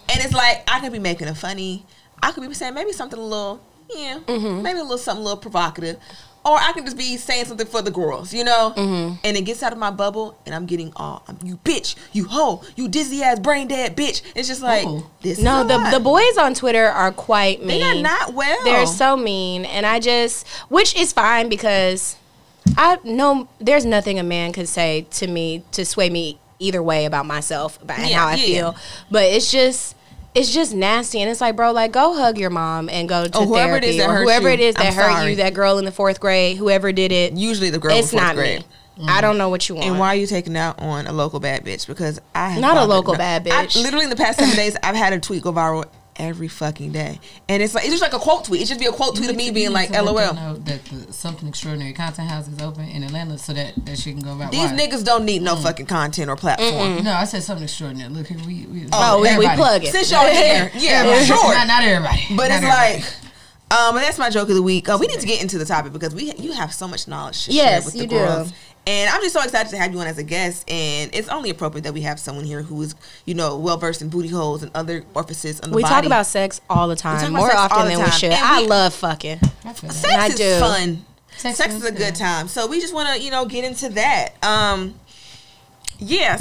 And it's like, I could be making it funny. I could be saying maybe something a little, maybe something a little provocative. Or I can just be saying something for the girls, And it gets out of my bubble, and I'm getting you bitch, you hoe, you dizzy ass brain dead bitch. It's just like, this is the boys on Twitter are quite mean. They are not well. They're so mean. And which is fine, because I know there's nothing a man could say to me to sway me either way about myself, about how I feel. But it's just nasty, and it's like, bro, like, go hug your mom and go to therapy, or whoever it is that hurt you, that girl in the 4th grade, whoever did it. Usually the girl in the 4th grade. I don't know what you want. And why are you taking out on a local bad bitch? Because I have not a local bad bitch. Literally in the past 7 days, I've had a tweet go viral every fucking day. And it's just like a quote tweet. It should be a quote tweet of me being like, LOL. Know that the Something Extraordinary Content House is open in Atlanta so that shit can go about. These niggas don't need no fucking content or platform. No, I said Something Extraordinary. Look here, we we plug it. Since y'all here. Yeah, sure. Not everybody. But not it's everybody. like, and that's my joke of the week. We need to get into the topic because you have so much knowledge to share with the girls. And I'm just so excited to have you on as a guest. And it's only appropriate that we have someone here who is, well versed in booty holes and other orifices on the body. We talk about sex all the time, more often than we should. I love fucking. Sex is fun. Sex is a good time. So we just want to, get into that.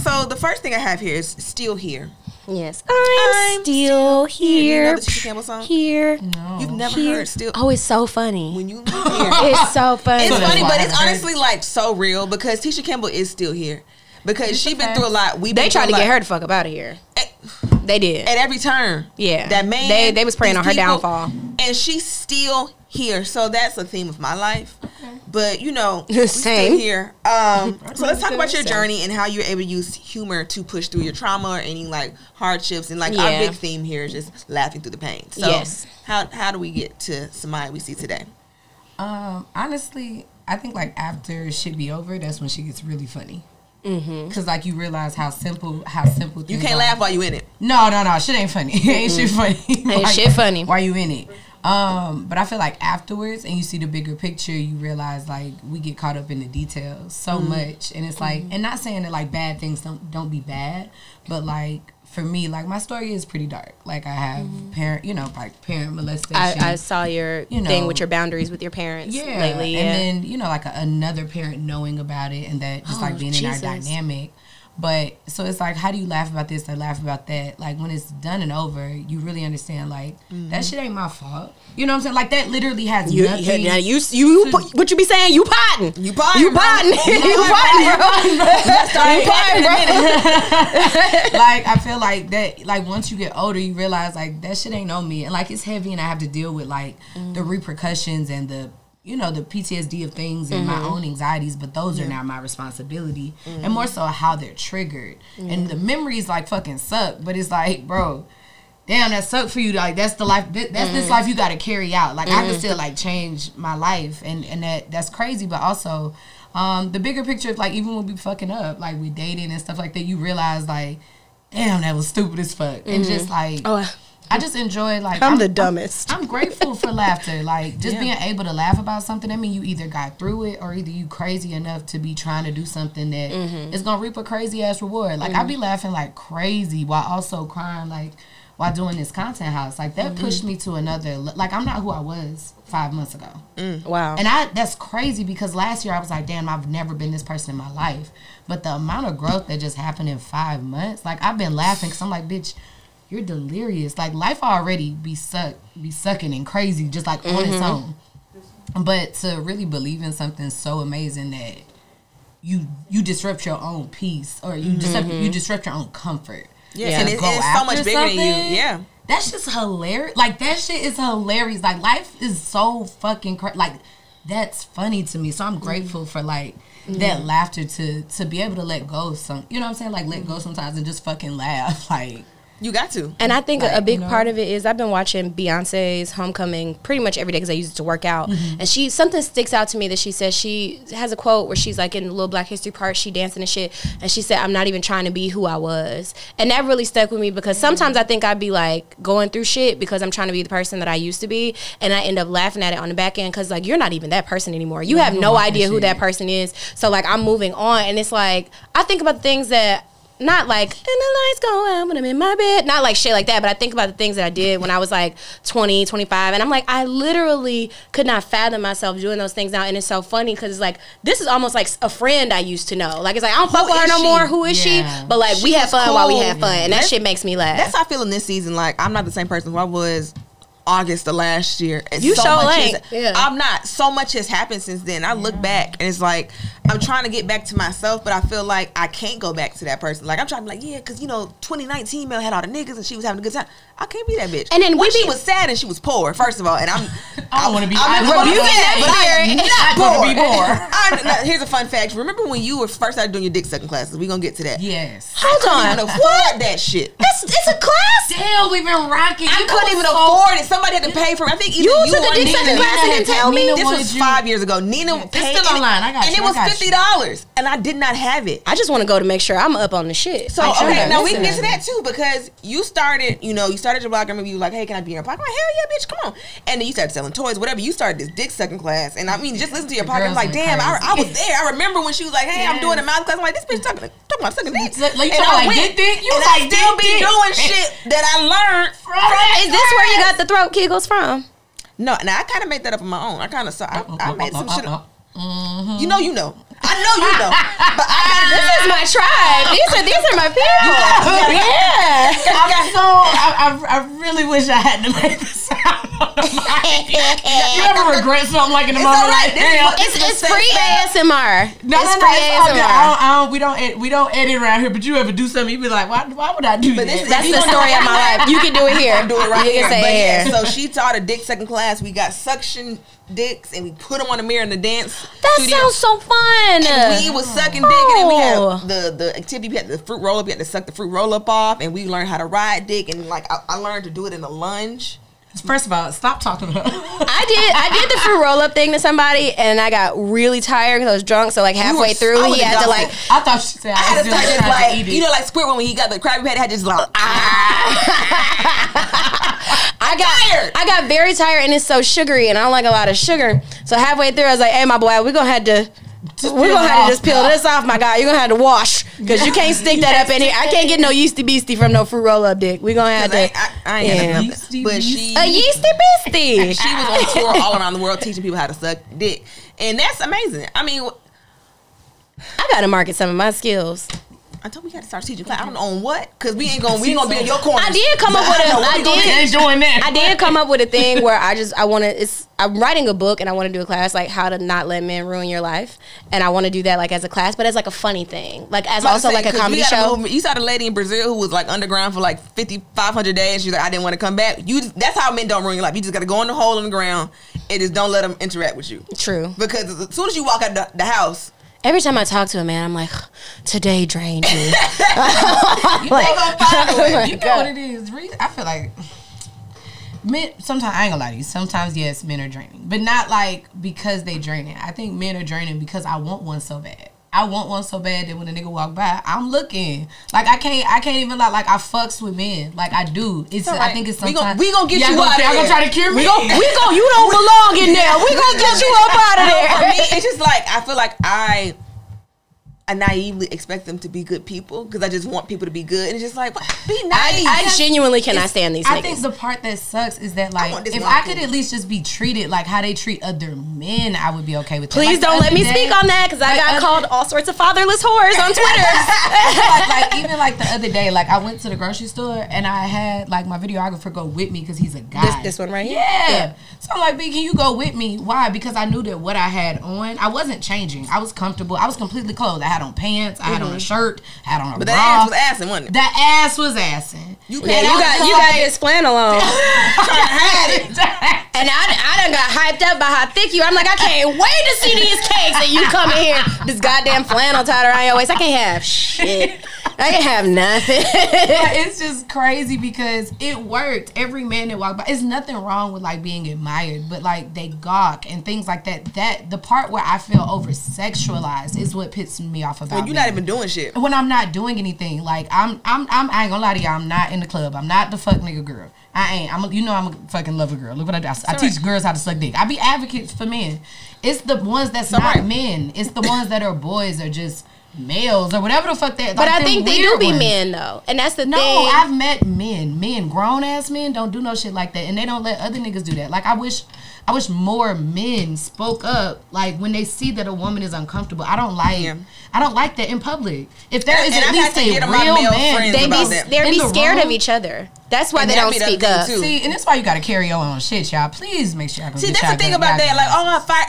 So the first thing I have here is Still Here. Yes, I'm still here. You know the Tisha Campbell song? Here. No. You've never heard Still. Oh, it's so funny. When you leave here. It's so funny. It's funny, but it's honestly like so real because Tisha Campbell is still here. Because she's been through a lot. They tried to get her to fuck up out of here. They did. At every turn. Yeah. That man. They was praying on her downfall. And she's still here. So that's a theme of my life. Okay. But, Same. Still here. So let's talk about your journey and how you're able to use humor to push through your trauma or any like hardships. And like our big theme here is just laughing through the pain. So how do we get to Samia we see today? Honestly, I think like after shit be over, that's when shit gets really funny. Cause like you realize how simple things you can't laugh while you in it. No, shit ain't funny. Ain't shit funny. Ain't shit funny. Why you in it? But I feel like afterwards, and you see the bigger picture, you realize like we get caught up in the details so much, and it's like, and not saying that like bad things don't be bad, but like for me, like my story is pretty dark. Like I have parent molestation. I saw your thing with your boundaries with your parents lately. And then like another parent knowing about it, and that just like being in our dynamic. But so it's like, how do you laugh about this or laugh about that? Like when it's done and over, you really understand like that shit ain't my fault. You know what I'm saying? Like that literally has nothing. What you be saying? You potting. You potting, bro. Like I feel like that. Like once you get older, you realize like that shit ain't on me, and like it's heavy, and I have to deal with like the repercussions and the the PTSD of things and my own anxieties, but those are not my responsibility. And more so how they're triggered. And the memories like fucking suck, but it's like, bro, damn, that sucked for you. Like that's the life, that's this life you gotta carry out. Like I can still like change my life, and that's crazy, but also the bigger picture of like even when we fucking up, like we dating and stuff like that, you realize like, damn, that was stupid as fuck. And just like I just enjoy like I'm the dumbest. I'm grateful for laughter. Like just being able to laugh about something. I mean, you either got through it or either you crazy enough to be trying to do something that is gonna reap a crazy ass reward. Like I be laughing like crazy while also crying like while doing this content house. Like that pushed me to another. Like I'm not who I was 5 months ago. Wow. And that's crazy because last year I was like, damn, I've never been this person in my life. But the amount of growth that just happened in 5 months, like I've been laughing because I'm like, bitch, you're delirious. Like life already be sucking and crazy just like on its own. But to really believe in something so amazing that you disrupt your own peace or you disrupt your own comfort. Yeah, and it's so much bigger than you. Yeah. That's just hilarious. Like that shit is hilarious. Like life is so fucking like that's funny to me. So I'm grateful for like that laughter to be able to let go some, you know what I'm saying? Like let go sometimes and just fucking laugh. Like you got to. And I think like, a big part of it is I've been watching Beyonce's Homecoming pretty much every day because I use it to work out. And something sticks out to me that she says. She has a quote where she's like in the little Black History part, she dancing and shit. And she said, I'm not even trying to be who I was. And that really stuck with me because sometimes I think I'd be like going through shit because I'm trying to be the person that I used to be. And I end up laughing at it on the back end because like you're not even that person anymore. You have no idea who that person is. So like I'm moving on. And it's like, I think about the things that not like, and the lights go out when I'm in my bed. Not like shit like that, but I think about the things that I did when I was like 20, 25. And I'm like, I literally could not fathom myself doing those things now. And it's so funny because it's like, this is almost like a friend I used to know. Like, it's like, I don't fuck with her no more. Who is she? But like, we have fun while we have fun. And that shit makes me laugh. That's how I feel in this season. Like, I'm not the same person who I was August of last year. And you so sure much ain't. I'm not. So much has happened since then. I look back and it's like I'm trying to get back to myself, but I feel like I can't go back to that person. Like I'm trying to be like, yeah, because 2019 Mel had all the niggas and she was having a good time. I can't be that bitch. And then she was sad and she was poor. First of all, and I don't want to be. I'm not going to be poor. Here's a fun fact. Remember when you were first started doing your dick sucking classes? We gonna get to that. Yes. Hold on. Afford that shit. It's a class Still, we've been rocking. I couldn't even afford it. Somebody had to pay for it. I think either you took a dick sucking class and didn't tell me. This was 5 years ago. Nina paid. It's still online. I got and you. it was $50, and I did not have it. I just want to go to make sure I'm up on the shit. So okay, now we can get to that too because you started your blog. I remember you were like, "Hey, can I be in your podcast?" I'm like, hell yeah, bitch, come on. And then you started selling toys, whatever. You started this dick sucking class, and I mean, just listen to your podcast. I'm like, damn, I was there. I remember when she was like, "Hey, I'm doing a mouth class." I'm like, this bitch talking about sucking dick. Like you talking like dick? You was like still be doing shit that I learned from that. Is this where you got the throat kegels from? No, now I kind of made that up on my own. I kind of saw. I made some shit up. You know. I know you know. But this is my tribe. These are my people. I really wish I hadn't made this sound on the mic. You ever regret something like in the moment? Right. It's free ASMR. No, it's free ASMR. We don't edit around here. But you ever do something, you be like, why would I do that? That's the story of my life. You can do it here. Do it right here. Say here. So she taught a dick sucking class. We got suction dicks and we put them on the mirror in the dance. That sounds so fun. And we was sucking dick, and then we had the activity. We had the fruit roll up. We had to suck the fruit roll up off, and we learned how to ride dick. And like I learned to do it in a lunge. First of all, stop talking about it. I did the fruit roll up thing to somebody, and I got really tired because I was drunk. So like halfway through, he had to like. I thought she said I had to start like eat it. You know, like Squidward when he got the Krabby Patty, had just like I got very tired, and it's so sugary, and I don't like a lot of sugar. So halfway through, I was like, "Hey, my boy, we're gonna have to just peel this off, my guy. You're gonna have to wash because you can't stick that up in here. I can't get no yeasty beastie from no fruit roll up dick. We're gonna have to." I ain't had nothing, but she a yeasty beastie. She was on tour all around the world teaching people how to suck dick, and that's amazing. I mean, I gotta market some of my skills. I told we got to start teaching class. I don't know on what, because we ain't gonna be in your corner. I did come up with I did come up with a thing where I'm writing a book and I want to do a class like how to not let men ruin your life, and I want to do that like as a class, but as like a funny thing, like as also like a comedy show. You saw the lady in Brazil who was like underground for like 500 days. She's like, I didn't want to come back. That's how men don't ruin your life. You just got to go in the hole in the ground and just don't let them interact with you. True. Because as soon as you walk out the house. Every time I talk to a man, I'm like, today drained you. You know what it is? I feel like men, sometimes, I ain't gonna lie to you, sometimes, yes, men are draining. But not like because they draining. I think men are draining because I want one so bad. I want one so bad that when a nigga walk by, I'm looking. Like I can't even like I fucks with men. Like I do. It's right. I think it's sometimes we gonna get you out of there. I'm gonna try to cure me. You don't belong in there. We gonna get you up out of there. For me, it's just like I feel like I naively expect them to be good people because I just want people to be good, and it's just like, be nice. I genuinely cannot stand these niggas. I think the part that sucks is that like if I could at least just be treated like how they treat other men, I would be okay with that. Please don't let me speak on that because I got called all sorts of fatherless whores on Twitter. like even like the other day, like I went to the grocery store and I had like my videographer go with me because he's a guy. This one right here? Yeah. So I'm like, B, can you go with me? Why? Because I knew that what I had on, I wasn't changing. I was comfortable. I was completely clothed. I had on pants. I had on a shirt. I had on a bra. But that ass was assing, wasn't it? That ass was assing. You got this flannel on. And I done got hyped up by how thick you are. I'm like, I can't wait to see these cakes and you come in here, this goddamn flannel tied around your waist. I can't have shit. I can't have nothing. But it's just crazy because it worked. Every man that walked by, it's nothing wrong with like being admired, but like they gawk and things like that. That the part where I feel over sexualized is what pisses me off about. Well, you're not even doing shit. When I'm not doing anything, like I ain't gonna lie to y'all. I'm not in the club. I'm not the fuck nigga girl. I ain't. I'm a fucking lover girl. Look what I do. I teach girls how to suck dick. I be advocates for men. It's the ones that's not men. It's the ones that are boys or just males or whatever the fuck that. But like, I think they do be men though, and that's the thing. No, I've met men, grown ass men don't do no shit like that, and they don't let other niggas do that. Like I wish more men spoke up, like when they see that a woman is uncomfortable. I don't like that in public. If there is at least a real man, they'd be scared of each other. That's why they don't speak up. See, and that's why you got to carry your own shit, y'all. Please make sure. See, that's the thing about that. Like,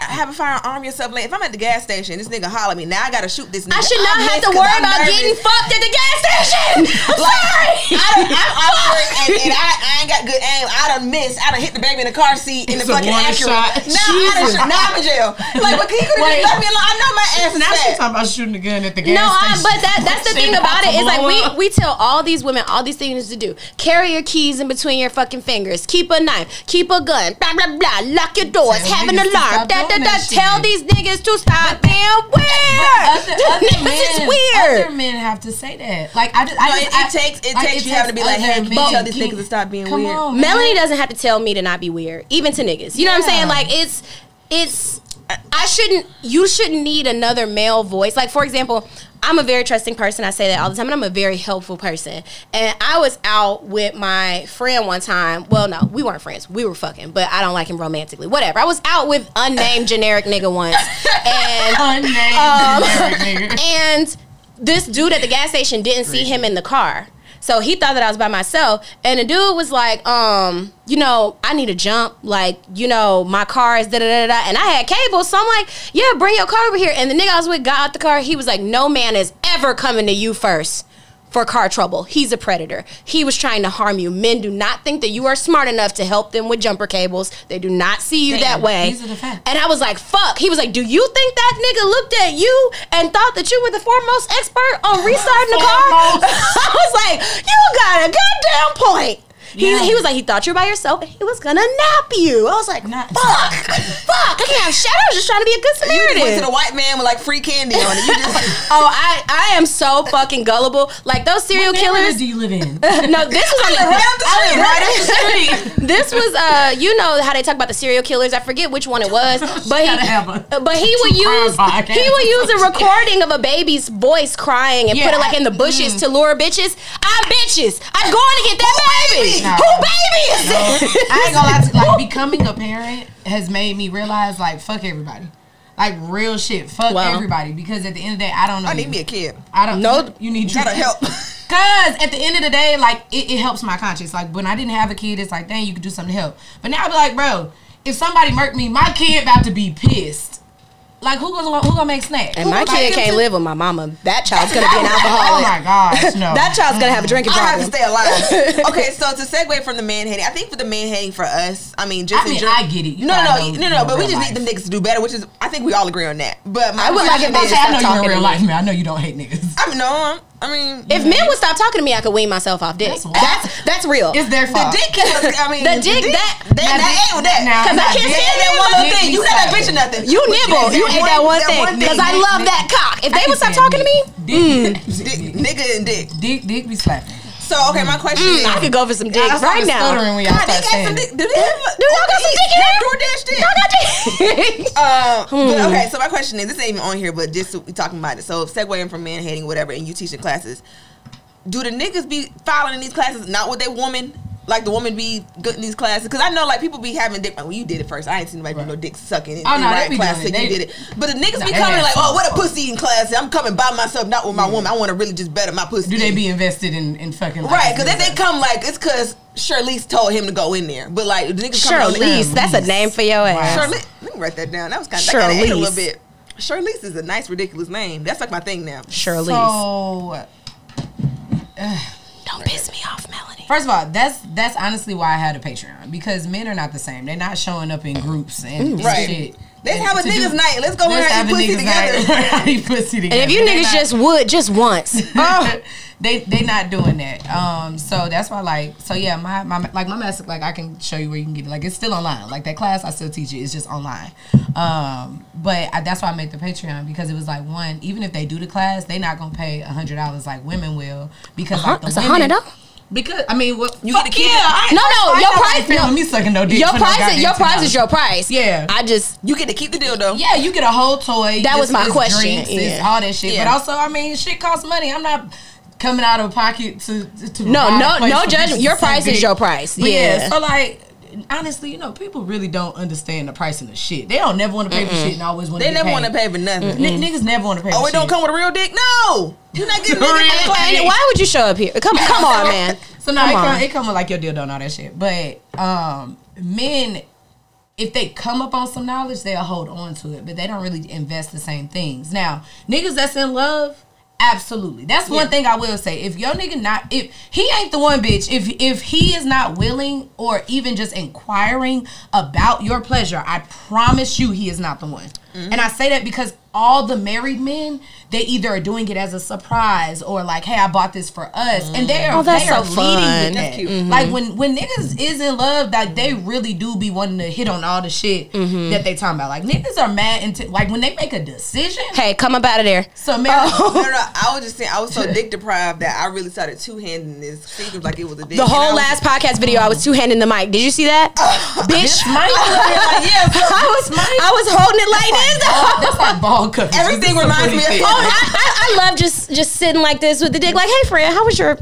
have a firearm yourself. Like, if I'm at the gas station, this nigga holler at me. Now I gotta shoot this nigga. I should not have to worry about getting fucked at the gas station. I'm sorry. I'm offering, and I ain't got good aim. I done missed. I done hit the baby in the car seat in the fucking Acura. Now I'm in jail. Like, but he could have just left me alone. I know my ass is now fat. she's talking about shooting a gun at the gas station. No, but that's the thing about it. Is like we tell all these women all these things to do. Carry your keys in between your fucking fingers. Keep a knife. Keep a gun. Blah, blah, blah. Lock your doors. Have an alarm. Tell these niggas to stop being weird. This is weird. Other men have to say that. Like, it takes you having to be like, hey, can you tell these niggas to stop being weird? On, Melanie doesn't have to tell me to not be weird, even to niggas. You know what I'm saying? Like, you shouldn't need another male voice. Like, for example, I'm a very trusting person. I say that all the time. And I'm a very helpful person. And I was out with my friend one time. Well, no, we weren't friends. We were fucking. But I don't like him romantically. Whatever. I was out with unnamed generic nigga once. And generic nigga. And this dude at the gas station didn't see him in the car. So he thought that I was by myself. And the dude was like, you know, I need to jump. Like, you know, my car is da-da-da-da. And I had cable. So I'm like, yeah, bring your car over here. And the nigga I was with got out the car. He was like, no man is ever coming to you first for car trouble. He's a predator. He was trying to harm you. Men do not think that you are smart enough to help them with jumper cables. They do not see you that way. These are the facts. And I was like, fuck. He was like, do you think that nigga looked at you and thought that you were the foremost expert on restarting the car? I was like, you got a goddamn point. He was like, he thought you were by yourself and he was gonna nap you. I was like, fuck. I can't have shit. I was just trying to be a good Samaritan. You went to the white man with like free candy on it. You just oh, I am so fucking gullible. Like those serial killers. What do you live in? No, this was on right up the street. This was you know how they talk about the serial killers. I forget which one it was, but he would use a recording of a baby's voice crying and put it like in the bushes to lure bitches. I'm bitches. I'm going to get that baby. No. Who baby is it? I ain't gonna lie to you, like becoming a parent has made me realize like fuck everybody. Like real shit. Fuck everybody. Because at the end of the day, I don't know. I need me a kid. I don't know. You need gotta help. Cause at the end of the day, like it helps my conscience. Like when I didn't have a kid, it's like, dang, you could do something to help. But now I be like, bro, if somebody murked me, my kid about to be pissed. Like who gonna make snacks? And my kid can't live with my mama. That child's gonna be an alcoholic. Oh my gosh, no. That child's gonna have a drinking problem. I have to stay alive. Okay, so to segue from the man hating, I think for the man hating for us, I mean, I get it. No, but we just need them niggas to do better, which is I think we all agree on that. But I would like if they I know you in real life, man. I know you don't hate niggas. I mean, if men would stop talking to me, I could wean myself off dick. That's real. It's their fault. The dick killers. I mean, the dick that ain't with that. Because I can't stand that one little thing. You had that bitch or nothing. You nibble. You ate that one thing. Because I love that cock. If they would stop talking to me, nigga and dick. Dick be slapping. So okay, my question is, I could go for some dick right now. Stuttering when y'all start saying it. Do y'all got some dick in here? DoorDash dick. Y'all got dick. But okay, so my question is, this ain't even on here, but just we talking about it. So segueing from man hating, whatever, and you teaching classes, do the niggas be filing in these classes not with their woman? Like the woman be good in these classes? Because I know like people be having dick. Well, you did it first. I ain't seen nobody do no dick sucking in right class. So you did it. But the niggas be coming like, oh, what a pussy eating class. I'm coming by myself, not with my woman. I want to really just better my pussy. Do they be invested in fucking? Right, because if they come like it's because Shirlise told him to go in there. But like the niggas come Shirlise, that's a name for your ass. Shirlise, let me write that down. That was kind of a little bit. Shirlise is a nice, ridiculous name. That's like my thing now. Shirlise. So, don't piss me off, Melanie. First of all, that's honestly why I had a Patreon, because men are not the same. They're not showing up in groups and shit. Let's have a niggas night. Let's go and eat pussy together. Eat pussy together. And if you niggas just would, just once. They not doing that. So that's why my master, like I can show you where you can get it. Like it's still online. Like that class I still teach it. It's just online. But that's why I made the Patreon, because it was like, one, even if they do the class, they not gonna pay $100 like women will, because like the women. $100? Because I mean, you get to keep your price. No, me sucking no dick. Your price is your price. Yeah, you get to keep the dildo. Yeah, you get a whole toy. That was my question. Drinks, it's all that shit. Yeah. But also, I mean, shit costs money. I'm not coming out of pocket to no judgment. Your price is your price. But yeah. So like, honestly, you know, people really don't understand the pricing of shit. They don't never want to pay for shit and always want to. They never want to pay for nothing. Niggas never want to pay. Oh, for it don't come with a real dick. No, you're not getting real. And why would you show up here? Come on, man. So no, it come with like your dildo and all that shit. But men, if they come up on some knowledge, they'll hold on to it, but they don't really invest the same things. Now, niggas that's in love, absolutely. That's one thing I will say. If your nigga if he ain't the one, bitch, if he is not willing or even just inquiring about your pleasure, I promise you he is not the one. And I say that because all the married men, they either are doing it as a surprise or like, hey, I bought this for us, and they are that's they are so leading fun. with That's that. cute. Like when niggas is in love, like they really do be wanting to hit on all the shit that they talking about. Like niggas are mad into like when they make a decision. Hey, come up out of there. So man, No, I was just saying, I was so dick deprived that I really started two-handing this. Seems like it was a dick. The and I whole was last podcast video, I was two-handing the mic. Did you see that? Bitch. Mike I was holding it like this. that's like ball coverage. Everything reminds me of I love just sitting like this with the dick. Like, hey, friend, how was your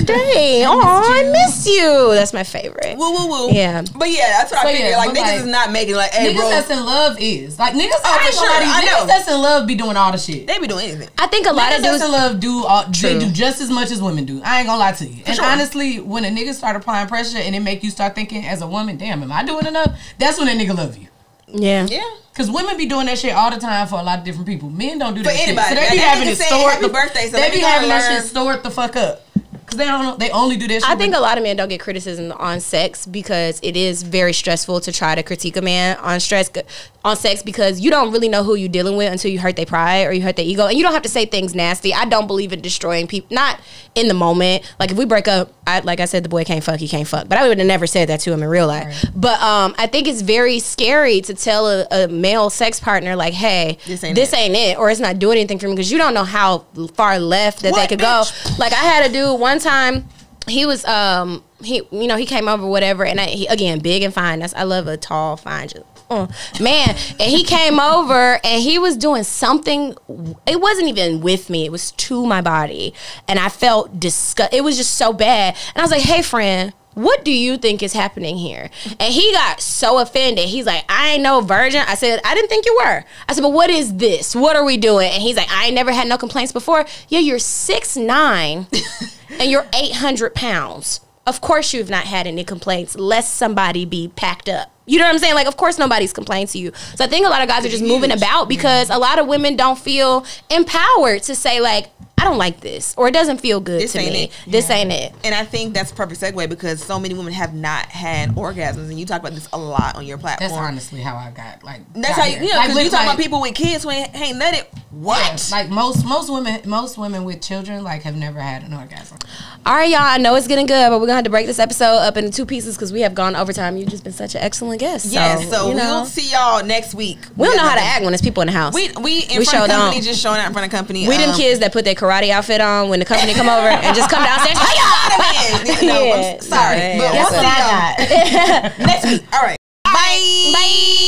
day? Oh, I miss you. That's my favorite. woo woo woo. Yeah. But yeah, that's what I figured. Like but niggas is not making like, hey niggas bro, that's in love is like niggas. Oh, I ain't for gonna lie to you, sure, I know. niggas that's in love be doing all the shit. they be doing anything. I think a lot Niggas of that's dudes. in love they do just as much as women do. I ain't gonna lie to you. And sure. honestly, when a nigga start applying pressure and it make you start thinking as a woman, damn, am I doing enough? That's when a nigga love you. Yeah. Yeah. Cause women be doing that shit all the time for a lot of different people. Men don't do that shit. anybody. So they And be that having nigga it saying stored. happy birthday, so they let be me having go that learn. shit stored the fuck up. Cause they only do that shit. I think a lot of men don't get criticism on sex because it is very stressful to try to critique a man on sex because you don't really know who you're dealing with until you hurt their pride or you hurt their ego, and you don't have to say things nasty. I don't believe in destroying people, not in the moment. Like if we break up, like I said, the boy can't fuck, he can't fuck, but I would have never said that to him in real life. Right. But I think it's very scary to tell a male sex partner like, hey, this ain't it, or it's not doing anything for me, because you don't know how far left that they could go. Like I had a dude one time. He was he came over whatever, and he again big and fine. I love a tall fine man. And he came over and he was doing something. It wasn't even with me. It was to my body, and I felt disgust. It was just so bad. And I was like, hey friend, what do you think is happening here? And he got so offended. He's like, I ain't no virgin. I said, I didn't think you were. I said, but what is this? What are we doing? And he's like, I ain't never had no complaints before. Yeah, you're 6'9" and you're 800 pounds. Of course you've not had any complaints, lest somebody be packed up. You know what I'm saying? Like, of course nobody's complained to you. So I think a lot of guys are just moving about because a lot of women don't feel empowered to say, like, I don't like this, or it doesn't feel good to me. This ain't it. And I think that's a perfect segue because so many women have not had orgasms, and you talk about this a lot on your platform. That's honestly how I got like. That's how you know, because you talk about people with kids who ain't nutted. What? Yeah, like most women with children like have never had an orgasm. All right, y'all. I know it's getting good, but we're gonna have to break this episode up into 2 pieces because we have gone overtime. You've just been such an excellent guest. Yes, so you know, we'll see y'all next week. we don't know how to act when there's people in the house. We in front of company, just showing out in front of company. We them kids that put their karate outfit on when the company come over and just come downstairs. No, I'm sorry, but we'll see y'all next week. All right. Bye. Bye.